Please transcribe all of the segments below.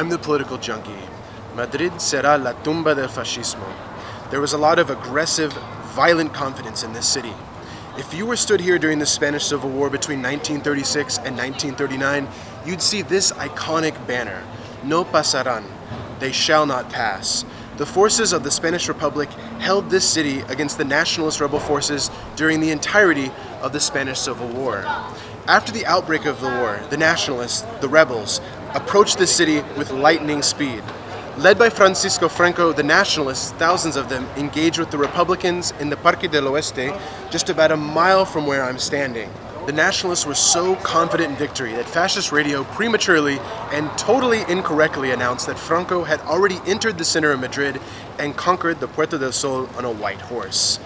I'm the political junkie. Madrid será la tumba del fascismo. There was a lot of aggressive, violent confidence in this city. If you were stood here during the Spanish Civil War between 1936 and 1939, you'd see this iconic banner, No pasarán, they shall not pass. The forces of the Spanish Republic held this city against the Nationalist rebel forces during the entirety of the Spanish Civil War. After the outbreak of the war, the Nationalists, the rebels, approached this city with lightning speed. Led by Francisco Franco, the Nationalists, thousands of them, engaged with the Republicans in the Parque del Oeste, just about a mile from where I'm standing. The Nationalists were so confident in victory that fascist radio prematurely and totally incorrectly announced that Franco had already entered the center of Madrid and conquered the Puerta del Sol on a white horse.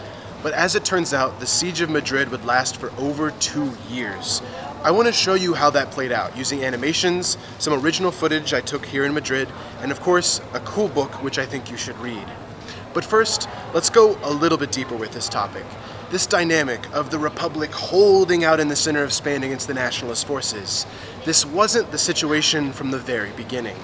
But as it turns out, the siege of Madrid would last for over 2 years. I want to show you how that played out, using animations, some original footage I took here in Madrid, and of course, a cool book which I think you should read. But first, let's go a little bit deeper with this topic. This dynamic of the Republic holding out in the center of Spain against the Nationalist forces. This wasn't the situation from the very beginning.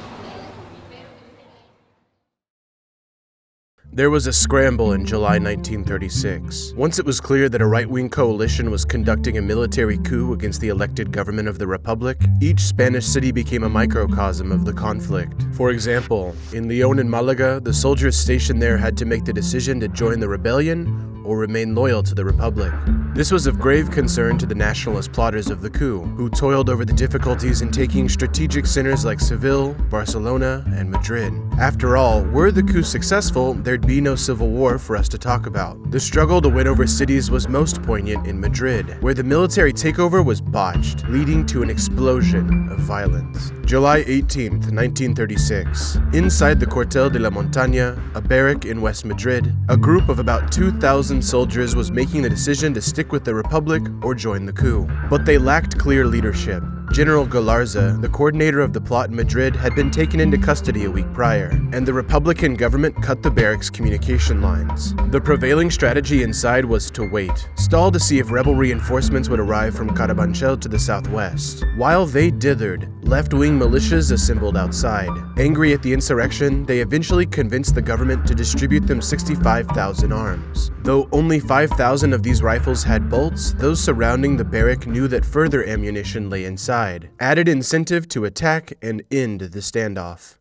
There was a scramble in July 1936. Once it was clear that a right-wing coalition was conducting a military coup against the elected government of the Republic, each Spanish city became a microcosm of the conflict. For example, in León and Malaga, the soldiers stationed there had to make the decision to join the rebellion or remain loyal to the Republic. This was of grave concern to the nationalist plotters of the coup, who toiled over the difficulties in taking strategic centers like Seville, Barcelona, and Madrid. After all, were the coup successful, there'd be no civil war for us to talk about. The struggle to win over cities was most poignant in Madrid, where the military takeover was botched, leading to an explosion of violence. July 18th, 1936. Inside the Cuartel de la Montaña, a barrack in West Madrid, a group of about 2,000 soldiers was making the decision to stick with the Republic or join the coup. But they lacked clear leadership. General Galarza, the coordinator of the plot in Madrid, had been taken into custody a week prior, and the Republican government cut the barracks' communication lines. The prevailing strategy inside was to wait, stall to see if rebel reinforcements would arrive from Carabanchel to the southwest. While they dithered, left-wing militias assembled outside. Angry at the insurrection, they eventually convinced the government to distribute them 65,000 arms. Though only 5,000 of these rifles had bolts, those surrounding the barrack knew that further ammunition lay inside. Added incentive to attack and end the standoff.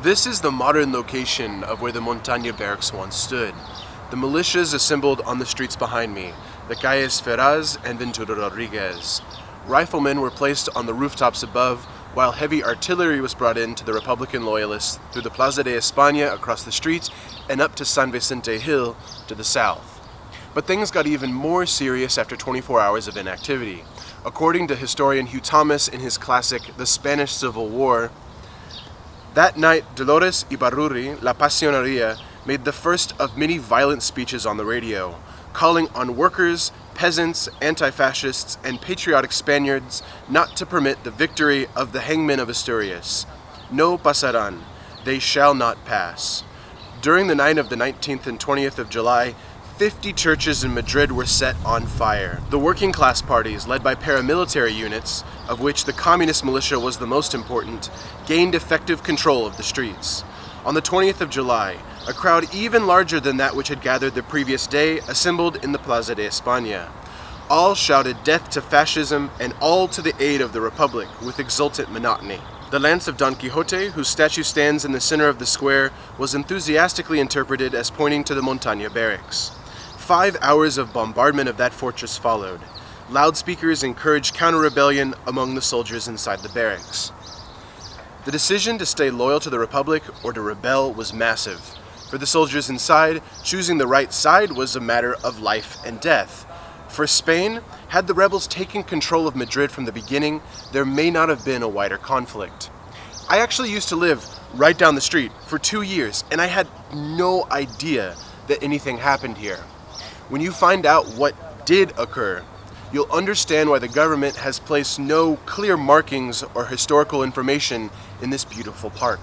This is the modern location of where the Montaña barracks once stood. The militias assembled on the streets behind me, the calles Ferraz and Ventura Rodriguez. Riflemen were placed on the rooftops above, while heavy artillery was brought in to the Republican loyalists through the Plaza de España across the street and up to San Vicente Hill to the south. But things got even more serious after 24 hours of inactivity. According to historian Hugh Thomas in his classic The Spanish Civil War, that night Dolores Ibarruri, La Pasionaria, made the first of many violent speeches on the radio, calling on workers, peasants, anti-fascists, and patriotic Spaniards not to permit the victory of the hangmen of Asturias. No pasarán, they shall not pass. During the night of the 19th and 20th of July, 50 churches in Madrid were set on fire. The working class parties, led by paramilitary units, of which the communist militia was the most important, gained effective control of the streets. On the 20th of July, a crowd even larger than that which had gathered the previous day assembled in the Plaza de España. All shouted death to fascism and all to the aid of the Republic with exultant monotony. The lance of Don Quixote, whose statue stands in the center of the square, was enthusiastically interpreted as pointing to the Montaña barracks. 5 hours of bombardment of that fortress followed. Loudspeakers encouraged counter-rebellion among the soldiers inside the barracks. The decision to stay loyal to the Republic or to rebel was massive. For the soldiers inside, choosing the right side was a matter of life and death. For Spain, had the rebels taken control of Madrid from the beginning, there may not have been a wider conflict. I actually used to live right down the street for 2 years, and I had no idea that anything happened here. When you find out what did occur, you'll understand why the government has placed no clear markings or historical information in this beautiful park.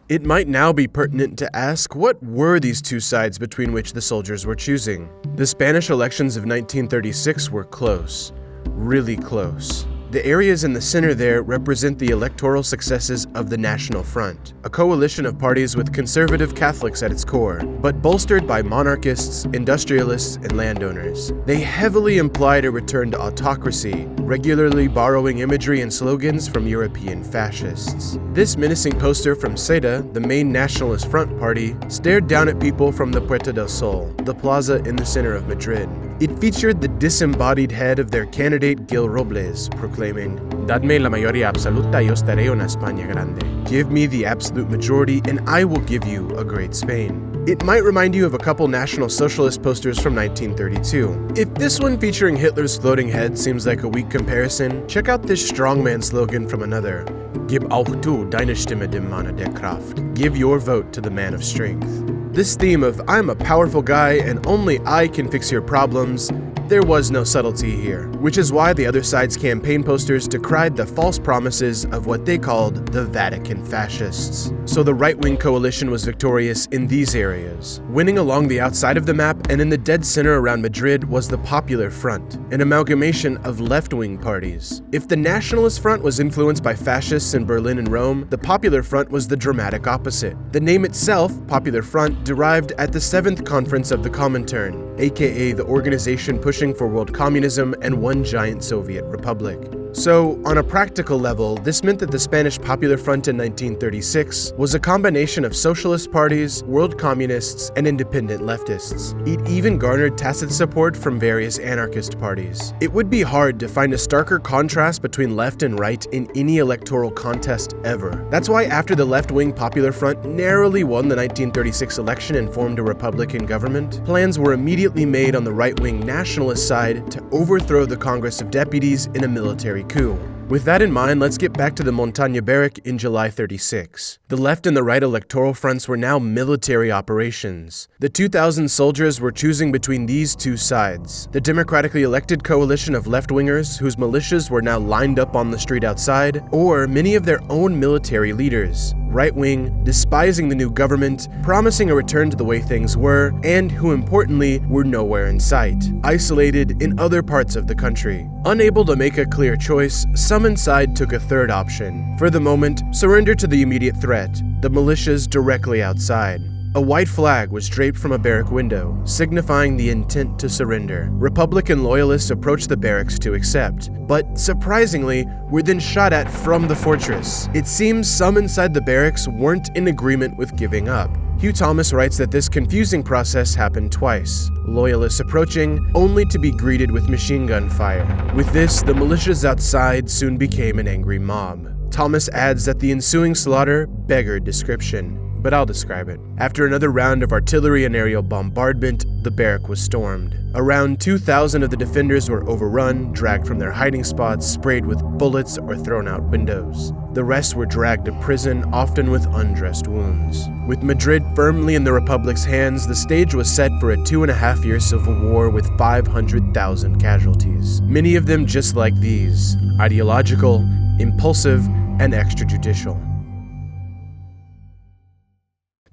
It might now be pertinent to ask, what were these two sides between which the soldiers were choosing? The Spanish elections of 1936 were close, really close. The areas in the center there represent the electoral successes of the National Front, a coalition of parties with conservative Catholics at its core, but bolstered by monarchists, industrialists, and landowners. They heavily implied a return to autocracy, regularly borrowing imagery and slogans from European fascists. This menacing poster from CEDA, the main Nationalist Front party, stared down at people from the Puerta del Sol, the plaza in the center of Madrid. It featured the disembodied head of their candidate Gil Robles, proclaiming, "Dadme la mayoría absoluta y os daré una España grande." Give me the absolute majority and I will give you a great Spain. It might remind you of a couple National Socialist posters from 1932. If this one featuring Hitler's floating head seems like a weak comparison, check out this strongman slogan from another. Gib auch du deine Stimme dem Manne der Kraft. Give your vote to the man of strength. This theme of I'm a powerful guy and only I can fix your problems, there was no subtlety here, which is why the other side's campaign posters decried the false promises of what they called the Vatican fascists. So the right-wing coalition was victorious in these areas. Winning along the outside of the map and in the dead center around Madrid was the Popular Front, an amalgamation of left-wing parties. If the Nationalist Front was influenced by fascists in Berlin and Rome, the Popular Front was the dramatic opposite. The name itself, Popular Front, derived at the 7th Conference of the Comintern, aka the organization pushing for world communism and one giant Soviet republic. So, on a practical level, this meant that the Spanish Popular Front in 1936 was a combination of socialist parties, world communists, and independent leftists. It even garnered tacit support from various anarchist parties. It would be hard to find a starker contrast between left and right in any electoral contest ever. That's why after the left-wing Popular Front narrowly won the 1936 election and formed a Republican government, plans were immediately made on the right-wing nationalist side to overthrow the Congress of Deputies in a military coup. With that in mind, let's get back to the Montaña Barrack in July 36. The left and the right electoral fronts were now military operations. The 2,000 soldiers were choosing between these two sides. The democratically elected coalition of left-wingers, whose militias were now lined up on the street outside, or many of their own military leaders, right-wing, despising the new government, promising a return to the way things were, and who importantly were nowhere in sight, isolated in other parts of the country. Unable to make a clear choice, some inside took a third option. For the moment, surrender to the immediate threat, the militias directly outside. A white flag was draped from a barrack window, signifying the intent to surrender. Republican loyalists approached the barracks to accept, but surprisingly, were then shot at from the fortress. It seems some inside the barracks weren't in agreement with giving up. Hugh Thomas writes that this confusing process happened twice, loyalists approaching, only to be greeted with machine gun fire. With this, the militias outside soon became an angry mob. Thomas adds that the ensuing slaughter beggared description, but I'll describe it. After another round of artillery and aerial bombardment, the barrack was stormed. Around 2,000 of the defenders were overrun, dragged from their hiding spots, sprayed with bullets, or thrown out windows. The rest were dragged to prison, often with undressed wounds. With Madrid firmly in the Republic's hands, the stage was set for a 2.5-year civil war with 500,000 casualties. Many of them just like these, ideological, impulsive, and extrajudicial.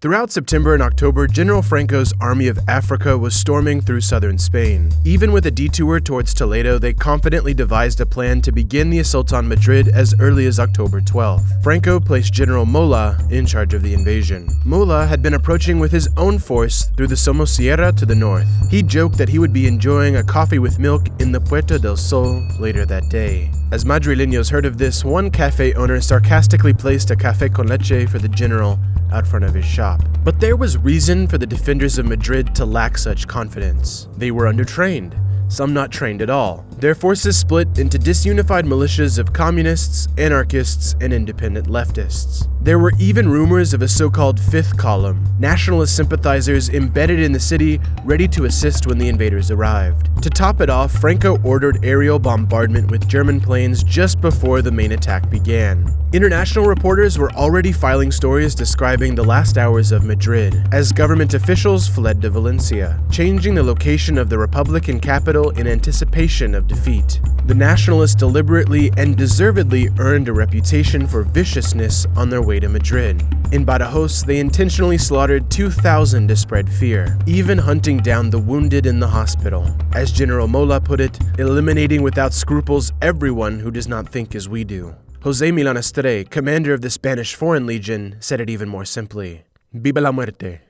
Throughout September and October, General Franco's Army of Africa was storming through southern Spain. Even with a detour towards Toledo, they confidently devised a plan to begin the assault on Madrid as early as October 12th. Franco placed General Mola in charge of the invasion. Mola had been approaching with his own force through the Somosierra to the north. He joked that he would be enjoying a coffee with milk in the Puerta del Sol later that day. As Madrileños heard of this, one cafe owner sarcastically placed a café con leche for the general out front of his shop. But there was reason for the defenders of Madrid to lack such confidence. They were undertrained, some not trained at all. Their forces split into disunified militias of communists, anarchists, and independent leftists. There were even rumors of a so-called fifth column, nationalist sympathizers embedded in the city, ready to assist when the invaders arrived. To top it off, Franco ordered aerial bombardment with German planes just before the main attack began. International reporters were already filing stories describing the last hours of Madrid, as government officials fled to Valencia, changing the location of the Republican capital capital in anticipation of defeat. The Nationalists deliberately and deservedly earned a reputation for viciousness on their way to Madrid. In Badajoz, they intentionally slaughtered 2,000 to spread fear, even hunting down the wounded in the hospital. As General Mola put it, eliminating without scruples everyone who does not think as we do. José Milanestre, commander of the Spanish Foreign Legion, said it even more simply. Viva la muerte.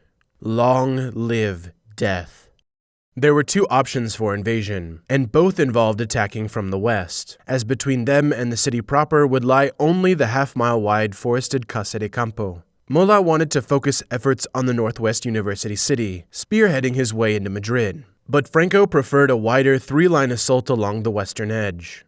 Long live death. There were two options for invasion, and both involved attacking from the west, as between them and the city proper would lie only the half-mile-wide forested Casa de Campo. Mola wanted to focus efforts on the northwest university city, spearheading his way into Madrid. But Franco preferred a wider three-line assault along the western edge.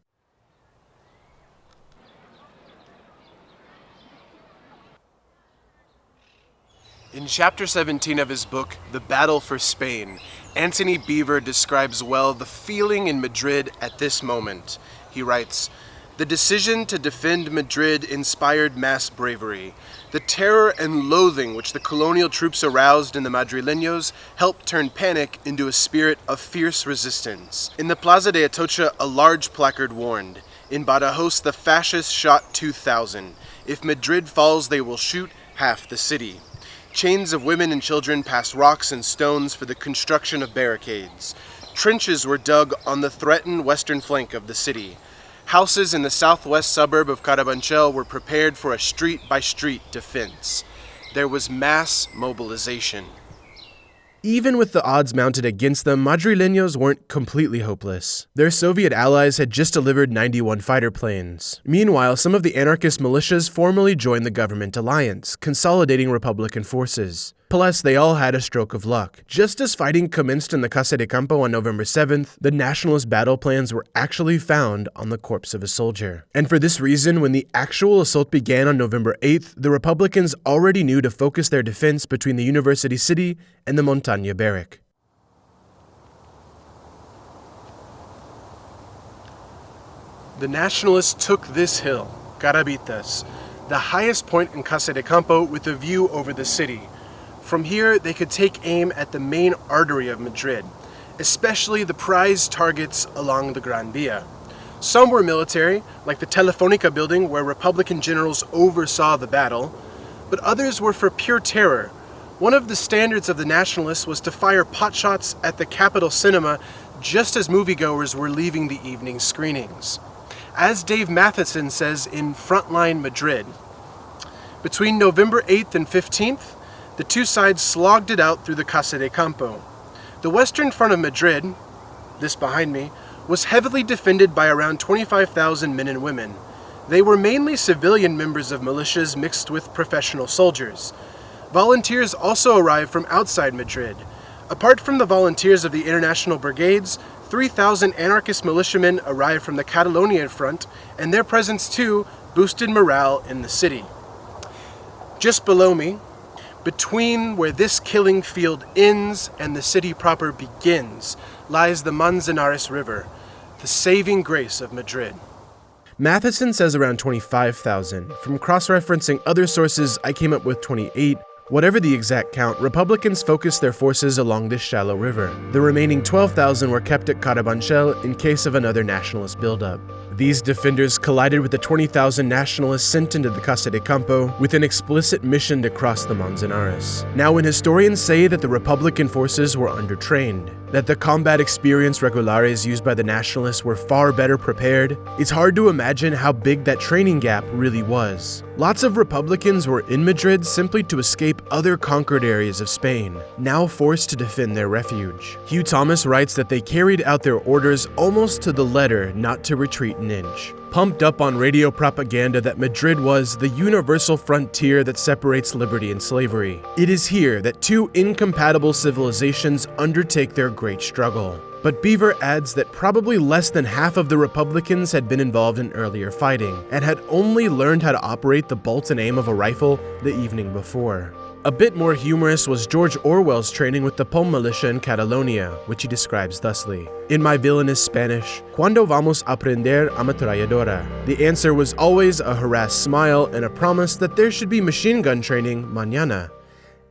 In chapter 17 of his book, The Battle for Spain, Antony Beevor describes well the feeling in Madrid at this moment. He writes, "The decision to defend Madrid inspired mass bravery. The terror and loathing which the colonial troops aroused in the Madrileños helped turn panic into a spirit of fierce resistance. In the Plaza de Atocha, a large placard warned, 'In Badajoz, the fascists shot 2,000. If Madrid falls, they will shoot half the city.' Chains of women and children passed rocks and stones for the construction of barricades. Trenches were dug on the threatened western flank of the city. Houses in the southwest suburb of Carabanchel were prepared for a street-by-street defense. There was mass mobilization." Even with the odds mounted against them, Madrileños weren't completely hopeless. Their Soviet allies had just delivered 91 fighter planes. Meanwhile, some of the anarchist militias formally joined the government alliance, consolidating Republican forces. Plus, they all had a stroke of luck. Just as fighting commenced in the Casa de Campo on November 7th, the nationalist battle plans were actually found on the corpse of a soldier. And for this reason, when the actual assault began on November 8th, the Republicans already knew to focus their defense between the university city and the Montaña barrack. The nationalists took this hill, Carabitas, the highest point in Casa de Campo with a view over the city. From here, they could take aim at the main artery of Madrid, especially the prized targets along the Gran Via. Some were military, like the Telefonica building where Republican generals oversaw the battle, but others were for pure terror. One of the standards of the nationalists was to fire potshots at the Capitol Cinema just as moviegoers were leaving the evening screenings. As Dave Matheson says in Frontline Madrid, between November 8th and 15th, the two sides slogged it out through the Casa de Campo. The western front of Madrid, this behind me, was heavily defended by around 25,000 men and women. They were mainly civilian members of militias mixed with professional soldiers. Volunteers also arrived from outside Madrid. Apart from the volunteers of the International Brigades, 3,000 anarchist militiamen arrived from the Catalonian front, and their presence too boosted morale in the city. Just below me, between where this killing field ends and the city proper begins, lies the Manzanares River, the saving grace of Madrid. Matheson says around 25,000. From cross-referencing other sources, I came up with 28. Whatever the exact count, Republicans focused their forces along this shallow river. The remaining 12,000 were kept at Carabanchel in case of another nationalist buildup. These defenders collided with the 20,000 nationalists sent into the Casa de Campo with an explicit mission to cross the Manzanares. Now, when historians say that the Republican forces were undertrained, that the combat experienced regulares used by the nationalists were far better prepared, it's hard to imagine how big that training gap really was. Lots of Republicans were in Madrid simply to escape other conquered areas of Spain, now forced to defend their refuge. Hugh Thomas writes that they carried out their orders almost to the letter not to retreat an inch. Pumped up on radio propaganda that Madrid was the universal frontier that separates liberty and slavery. It is here that two incompatible civilizations undertake their great struggle. But Beevor adds that probably less than half of the Republicans had been involved in earlier fighting, and had only learned how to operate the bolt and aim of a rifle the evening before. A bit more humorous was George Orwell's training with the POM militia in Catalonia, which he describes thusly. In my villainous Spanish, ¿Cuándo vamos a aprender ametralladora? The answer was always a harassed smile and a promise that there should be machine gun training mañana.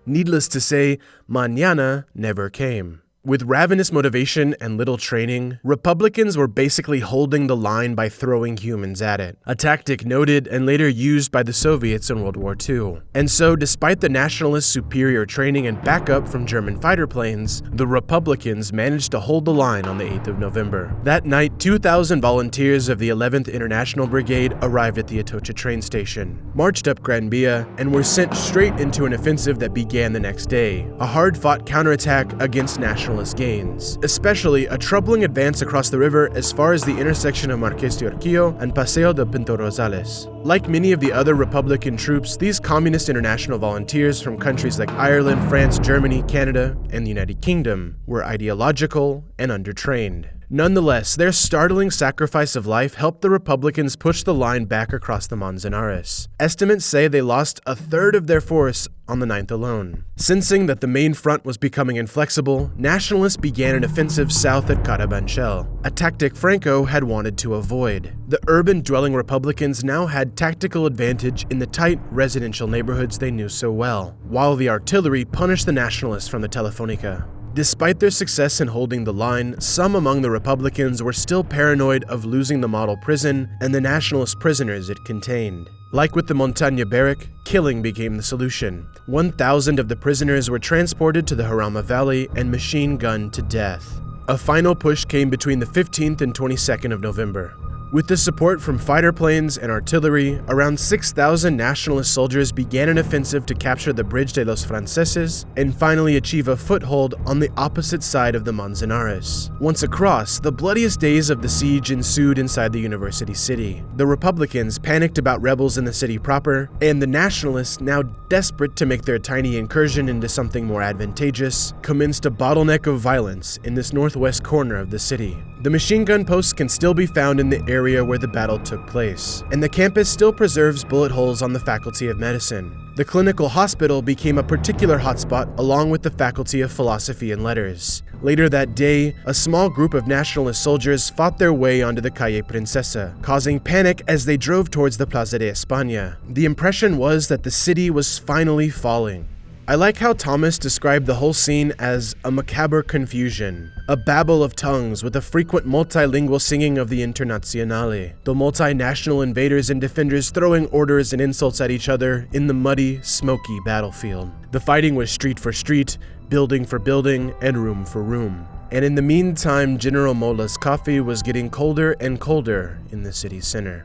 Needless to say, mañana never came. With ravenous motivation and little training, Republicans were basically holding the line by throwing humans at it, a tactic noted and later used by the Soviets in World War II. And so, despite the Nationalists' superior training and backup from German fighter planes, the Republicans managed to hold the line on the 8th of November. That night, 2,000 volunteers of the 11th International Brigade arrived at the Atocha train station, marched up Gran Via, and were sent straight into an offensive that began the next day, a hard-fought counterattack against Nationalist gains, especially a troubling advance across the river as far as the intersection of Marqués de Urquillo and Paseo de Pinto Rosales. Like many of the other Republican troops, these Communist International volunteers from countries like Ireland, France, Germany, Canada, and the United Kingdom were ideological and undertrained. Nonetheless, their startling sacrifice of life helped the Republicans push the line back across the Manzanares. Estimates say they lost a third of their force on the 9th alone. Sensing that the main front was becoming inflexible, Nationalists began an offensive south at Carabanchel, a tactic Franco had wanted to avoid. The urban-dwelling Republicans now had tactical advantage in the tight residential neighborhoods they knew so well, while the artillery punished the Nationalists from the Telefonica. Despite their success in holding the line, some among the Republicans were still paranoid of losing the model prison and the Nationalist prisoners it contained. Like with the Montagne barrack, killing became the solution. 1,000 of the prisoners were transported to the Jarama Valley and machine-gunned to death. A final push came between the 15th and 22nd of November. With the support from fighter planes and artillery, around 6,000 Nationalist soldiers began an offensive to capture the Bridge de los Franceses and finally achieve a foothold on the opposite side of the Manzanares. Once across, the bloodiest days of the siege ensued inside the university city. The Republicans panicked about rebels in the city proper, and the Nationalists, now desperate to make their tiny incursion into something more advantageous, commenced a bottleneck of violence in this northwest corner of the city. The machine gun posts can still be found in the area where the battle took place, and the campus still preserves bullet holes on the Faculty of Medicine. The clinical hospital became a particular hotspot along with the Faculty of Philosophy and Letters. Later that day, a small group of Nationalist soldiers fought their way onto the Calle Princesa, causing panic as they drove towards the Plaza de España. The impression was that the city was finally falling. I like how Thomas described the whole scene as a macabre confusion, a babble of tongues with a frequent multilingual singing of the Internazionale, the multinational invaders and defenders throwing orders and insults at each other in the muddy, smoky battlefield. The fighting was street for street, building for building, and room for room. And in the meantime, General Mola's coffee was getting colder and colder in the city center.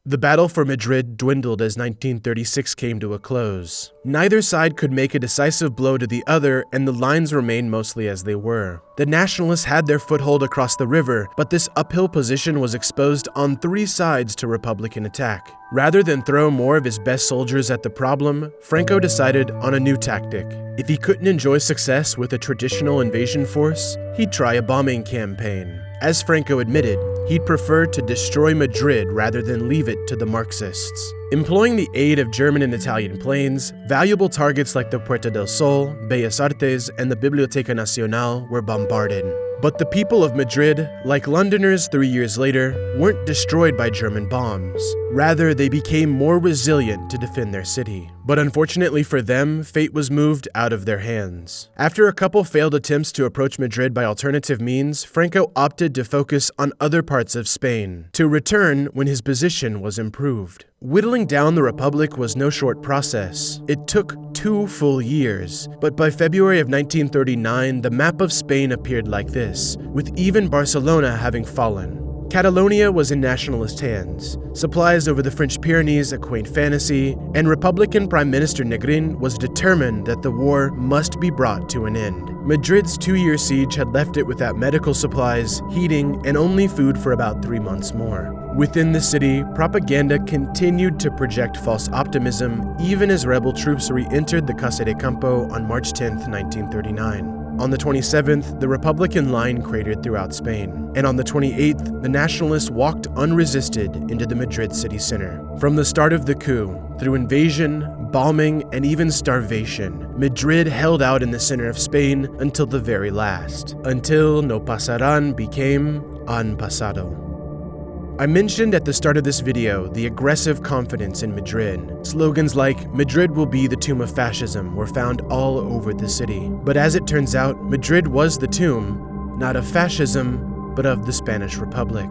The battle for Madrid dwindled as 1936 came to a close. Neither side could make a decisive blow to the other, and the lines remained mostly as they were. The Nationalists had their foothold across the river, but this uphill position was exposed on three sides to Republican attack. Rather than throw more of his best soldiers at the problem, Franco decided on a new tactic. If he couldn't enjoy success with a traditional invasion force, he'd try a bombing campaign. As Franco admitted, he'd prefer to destroy Madrid rather than leave it to the Marxists. Employing the aid of German and Italian planes, valuable targets like the Puerta del Sol, Bellas Artes, and the Biblioteca Nacional were bombarded. But the people of Madrid, like Londoners 3 years later, weren't destroyed by German bombs. Rather, they became more resilient to defend their city. But unfortunately for them, fate was moved out of their hands. After a couple failed attempts to approach Madrid by alternative means, Franco opted to focus on other parts of Spain, to return when his position was improved. Whittling down the Republic was no short process. It took 2 full years, but by February of 1939, the map of Spain appeared like this, with even Barcelona having fallen. Catalonia was in Nationalist hands, supplies over the French Pyrenees a quaint fantasy, and Republican Prime Minister Negrin was determined that the war must be brought to an end. Madrid's 2-year siege had left it without medical supplies, heating, and only food for about 3 months more. Within the city, propaganda continued to project false optimism, even as rebel troops re-entered the Casa de Campo on March 10, 1939. On the 27th, the Republican line cratered throughout Spain, and on the 28th, the Nationalists walked unresisted into the Madrid city center. From the start of the coup, through invasion, bombing, and even starvation, Madrid held out in the center of Spain until the very last, until no pasarán became han pasado. I mentioned at the start of this video the aggressive confidence in Madrid. Slogans like "Madrid will be the tomb of fascism" were found all over the city. But as it turns out, Madrid was the tomb, not of fascism, but of the Spanish Republic.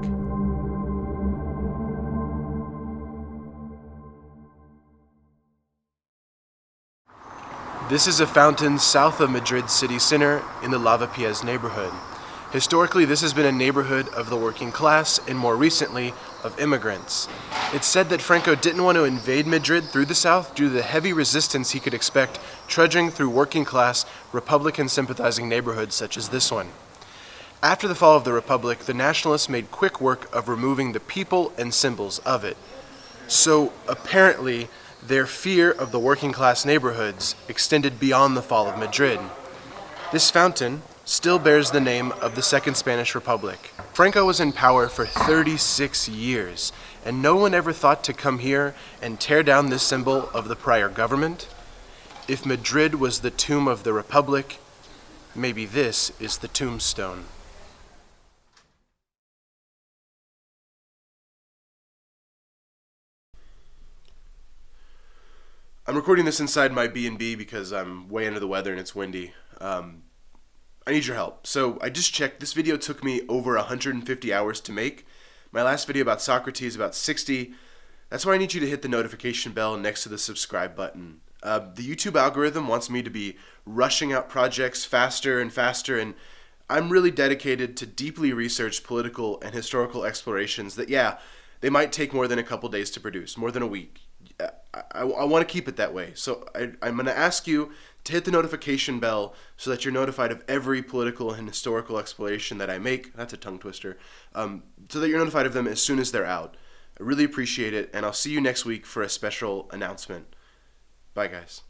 This is a fountain south of Madrid city center in the Lavapiés neighborhood. Historically, this has been a neighborhood of the working class and more recently of immigrants. It's said that Franco didn't want to invade Madrid through the south due to the heavy resistance he could expect trudging through working class, Republican sympathizing neighborhoods such as this one. After the fall of the Republic, the Nationalists made quick work of removing the people and symbols of it. So apparently, their fear of the working class neighborhoods extended beyond the fall of Madrid. This fountain still bears the name of the Second Spanish Republic. Franco was in power for 36 years, and no one ever thought to come here and tear down this symbol of the prior government. If Madrid was the tomb of the Republic, maybe this is the tombstone. I'm recording this inside my B&B because I'm way under the weather and it's windy. I need your help. So I just checked. This video took me over 150 hours to make. My last video about Socrates about 60. That's why I need you to hit the notification bell next to the subscribe button. The YouTube algorithm wants me to be rushing out projects faster and faster, and I'm really dedicated to deeply researched political and historical explorations that, yeah, they might take more than a couple days to produce, more than a week. I want to keep it that way. So I'm going to ask you to hit the notification bell so that you're notified of every political and historical exploration that I make. That's a tongue twister. So that you're notified of them as soon as they're out. I really appreciate it, and I'll see you next week for a special announcement. Bye, guys.